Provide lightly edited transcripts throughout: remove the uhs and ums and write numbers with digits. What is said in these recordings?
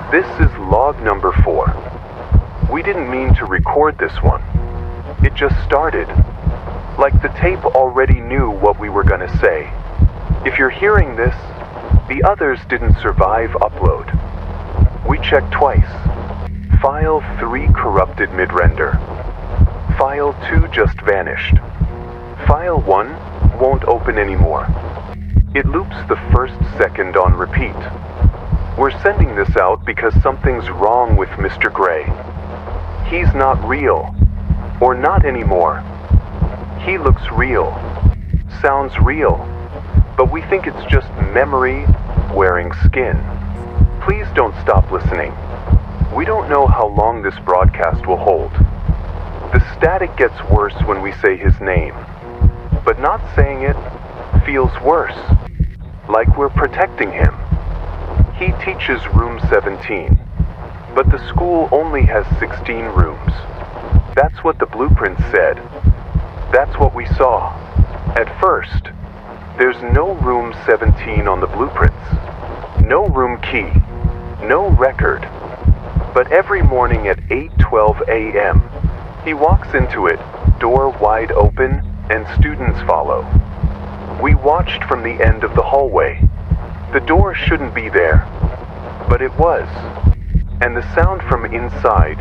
This is log number 4. We didn't mean to record this one. It just started. Like the tape already knew what we were gonna say. If you're hearing this, the others didn't survive upload. We checked twice. File 3 corrupted mid-render. File 2 just vanished. File 1 won't open anymore. It loops the first second on repeat. We're sending this out because something's wrong with Mr. Gray. He's not real. Or not anymore. He looks real. Sounds real. But we think it's just memory wearing skin. Please don't stop listening. We don't know how long this broadcast will hold. The static gets worse when we say his name. But not saying it feels worse. Like we're protecting him. He teaches room 17. But the school only has 16 rooms. That's what the blueprint said. That's what we saw. At first, there's no room 17 on the blueprints. No room key. No record. But every morning at 8:12 a.m., he walks into it, door wide open, and students follow. We watched from the end of the hallway. The door shouldn't be there, but it was. And the sound from inside,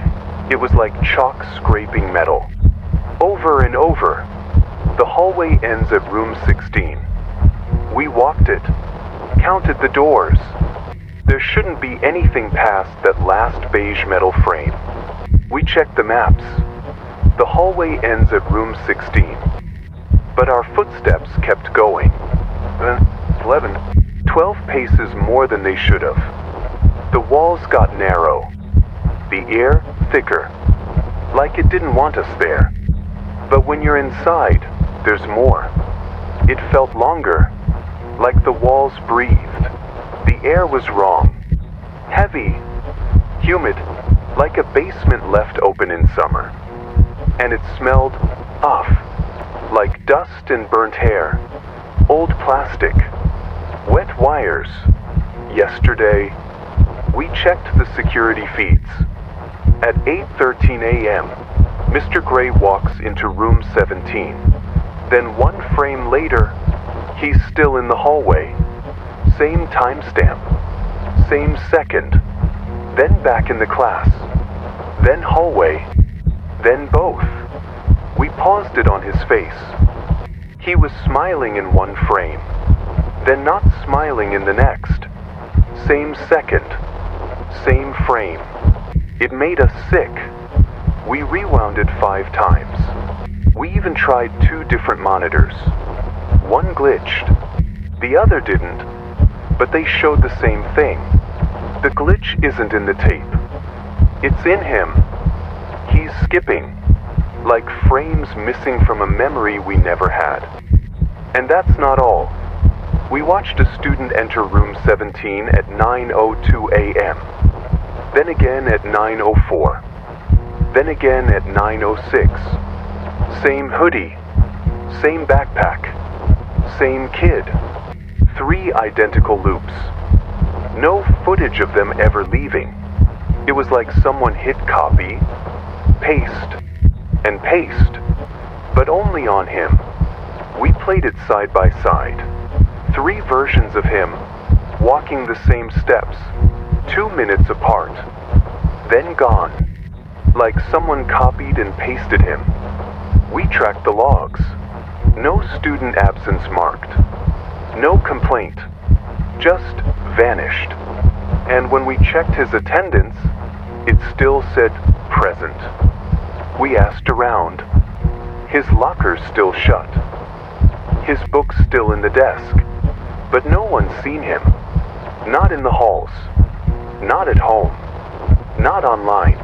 it was like chalk scraping metal. Over and over. The hallway ends at room 16. We walked it, counted the doors. There shouldn't be anything past that last beige metal frame. We checked the maps. The hallway ends at room 16. But our footsteps kept going. 12 paces more than they should have. The walls got narrow. The air thicker. Like it didn't want us there. But when you're inside, there's more. It felt longer. Like the walls breathed. The air was wrong. Heavy. Humid. Like a basement left open in summer. And it smelled off. Like dust and burnt hair. Old plastic. Wet wires. Yesterday, we checked the security feeds. At 8:13 a.m., Mr. Gray walks into room 17. Then one frame later, he's still in the hallway. Same timestamp. Same second. Then back in the class. Then hallway. Then both. We paused it on his face. He was smiling in one frame. Then not smiling in the next. Same second. Same frame. It made us sick. We rewound it 5 times. We even tried 2 different monitors. One glitched. The other didn't. But they showed the same thing. The glitch isn't in the tape. It's in him. He's skipping. Like frames missing from a memory we never had. And that's not all. We watched a student enter room 17 at 9:02 a.m. Then again at 9:04. Then again at 9:06. Same hoodie. Same backpack. Same kid. 3 identical loops. No footage of them ever leaving. It was like someone hit copy, paste, and paste. But only on him. We played it side by side. 3 versions of him, walking the same steps, 2 minutes apart. Then gone. Like someone copied and pasted him. We tracked the logs. No student absence marked. No complaint. Just vanished. And when we checked his attendance, it still said present. We asked around. His locker's still shut. His book's still in the desk. But no one's seen him. Not in the halls. Not at home. Not online.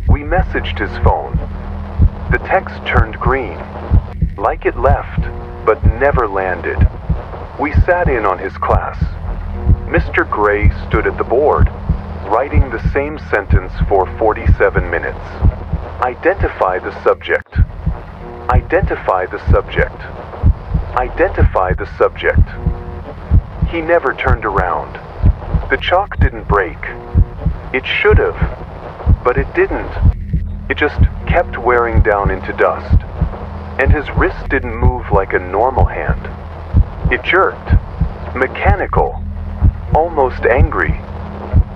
We messaged his phone. The text turned green. Like it left, but never landed. We sat in on his class. Mr. Gray stood at the board, writing the same sentence for 47 minutes. Identify the subject. Identify the subject. Identify the subject. He never turned around. The chalk didn't break. It should have, but it didn't. It just kept wearing down into dust. And his wrist didn't move like a normal hand. It jerked, mechanical, almost angry.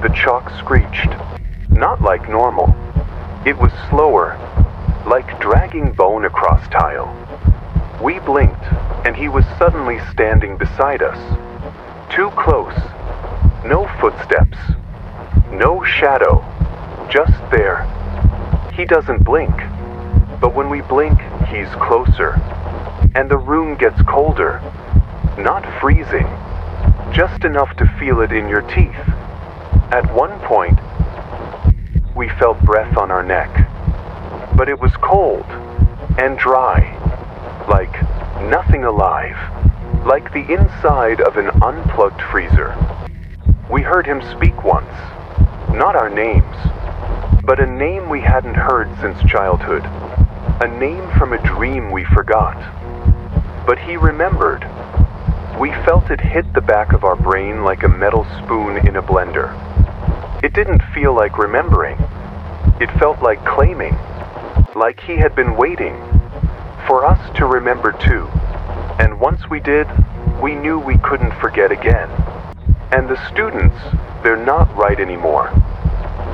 The chalk screeched, not like normal. It was slower, like dragging bone across tile. We blinked, and he was suddenly standing beside us. Too close. No footsteps. No shadow. Just there. He doesn't blink, but when we blink, he's closer. And the room gets colder. Not freezing. Just enough to feel it in your teeth. At one point, we felt breath on our neck. But it was cold and dry, like nothing alive, like the inside of an unplugged freezer. We heard him speak once, not our names, but a name we hadn't heard since childhood, a name from a dream we forgot. But he remembered. We felt it hit the back of our brain like a metal spoon in a blender. It didn't feel like remembering. It felt like claiming, like he had been waiting for us to remember too. And once we did, we knew we couldn't forget again. And the students, they're not right anymore.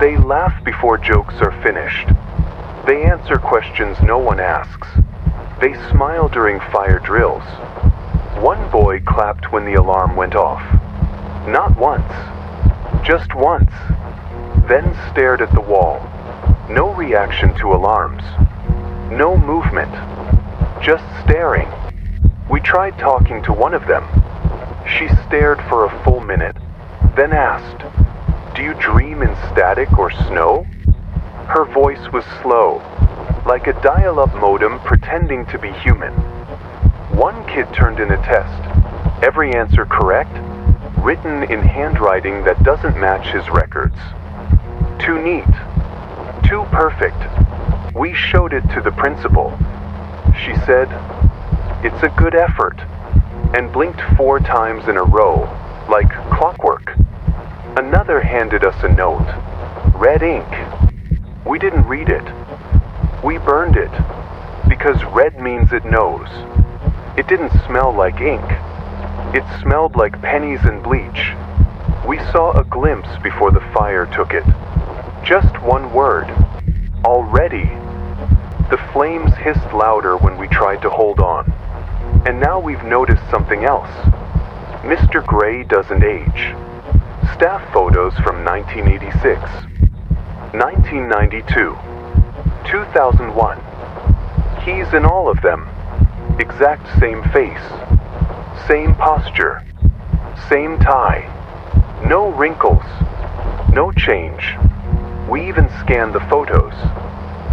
They laugh before jokes are finished. They answer questions no one asks. They smile during fire drills. One boy clapped when the alarm went off. Not once, just once. Then stared at the wall. No reaction to alarms. No movement. Just staring. We tried talking to one of them. She stared for a full minute, then asked, "Do you dream in static or snow?" Her voice was slow, like a dial-up modem pretending to be human. One kid turned in a test. Every answer correct, written in handwriting that doesn't match his records. Too neat. Too perfect. We showed it to the principal. She said, "It's a good effort," and blinked 4 times in a row, like clockwork. Another handed us a note. Red ink. We didn't read it. We burned it, because red means it knows. It didn't smell like ink. It smelled like pennies and bleach. We saw a glimpse before the fire took it. Just one word. Already. The flames hissed louder when we tried to hold on. And now we've noticed something else. Mr. Gray doesn't age. Staff photos from 1986, 1992, 2001. He's in all of them. Exact same face. Same posture. Same tie. No wrinkles. No change. We even scanned the photos.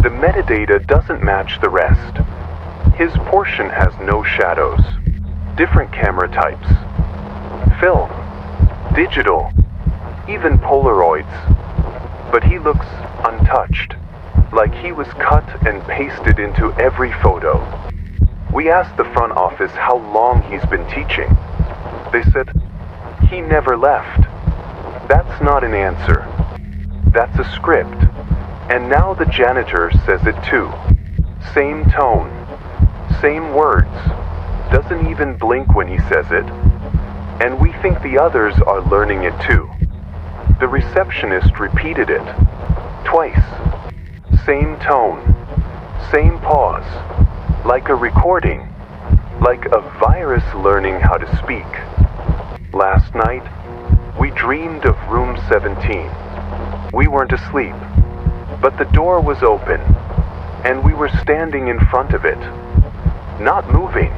The metadata doesn't match the rest. His portion has no shadows. Different camera types. Film. Digital. Even Polaroids. But he looks untouched. Like he was cut and pasted into every photo. We asked the front office how long he's been teaching. They said, he never left. That's not an answer. That's a script. And now the janitor says it too. Same tone. Same words. Doesn't even blink when he says it. And we think the others are learning it too. The receptionist repeated it. Twice. Same tone. Same pause. Like a recording. Like a virus learning how to speak. Last night, we dreamed of room 17. We weren't asleep, but the door was open, and we were standing in front of it. Not moving.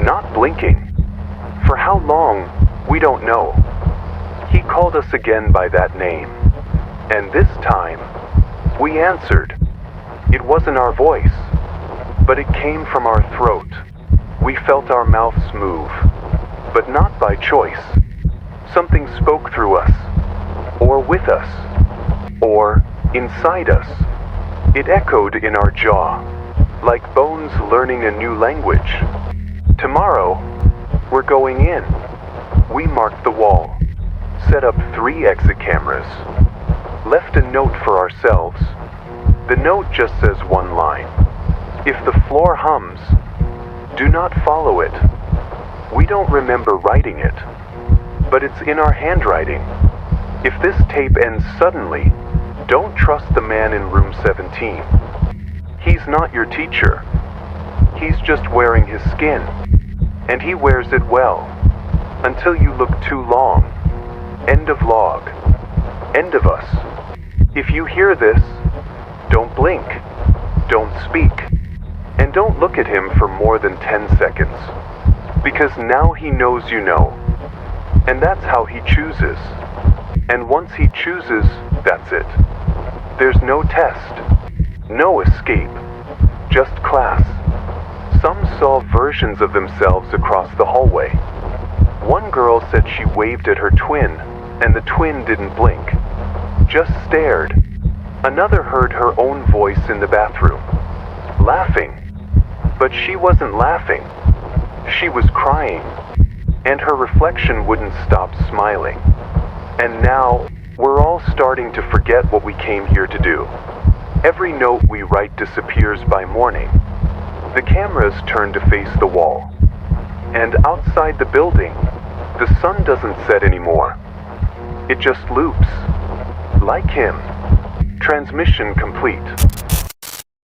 Not blinking. For how long, we don't know. He called us again by that name, and this time, we answered. It wasn't our voice, but it came from our throat. We felt our mouths move, but not by choice. Something spoke through us, or with us, or inside us. It echoed in our jaw, like bones learning a new language. Tomorrow, we're going in. We marked the wall, set up 3 exit cameras. left a note for ourselves. The note just says one line. If the floor hums, do not follow it. We don't remember writing it, but it's in our handwriting. If this tape ends suddenly, don't trust the man in room 17. He's not your teacher. He's just wearing his skin, and he wears it well, until you look too long. End of log. End of us. If you hear this, don't blink, don't speak, and don't look at him for more than 10 seconds. Because now he knows you know, and that's how he chooses. And once he chooses, that's it. There's no test, no escape, just class. Some saw versions of themselves across the hallway. One girl said she waved at her twin, and the twin didn't blink, just stared. Another heard her own voice in the bathroom, laughing. But she wasn't laughing. She was crying, and her reflection wouldn't stop smiling. And now, we're all starting to forget what we came here to do. Every note we write disappears by morning. The cameras turn to face the wall. And outside the building, the sun doesn't set anymore. It just loops. Like him. Transmission complete.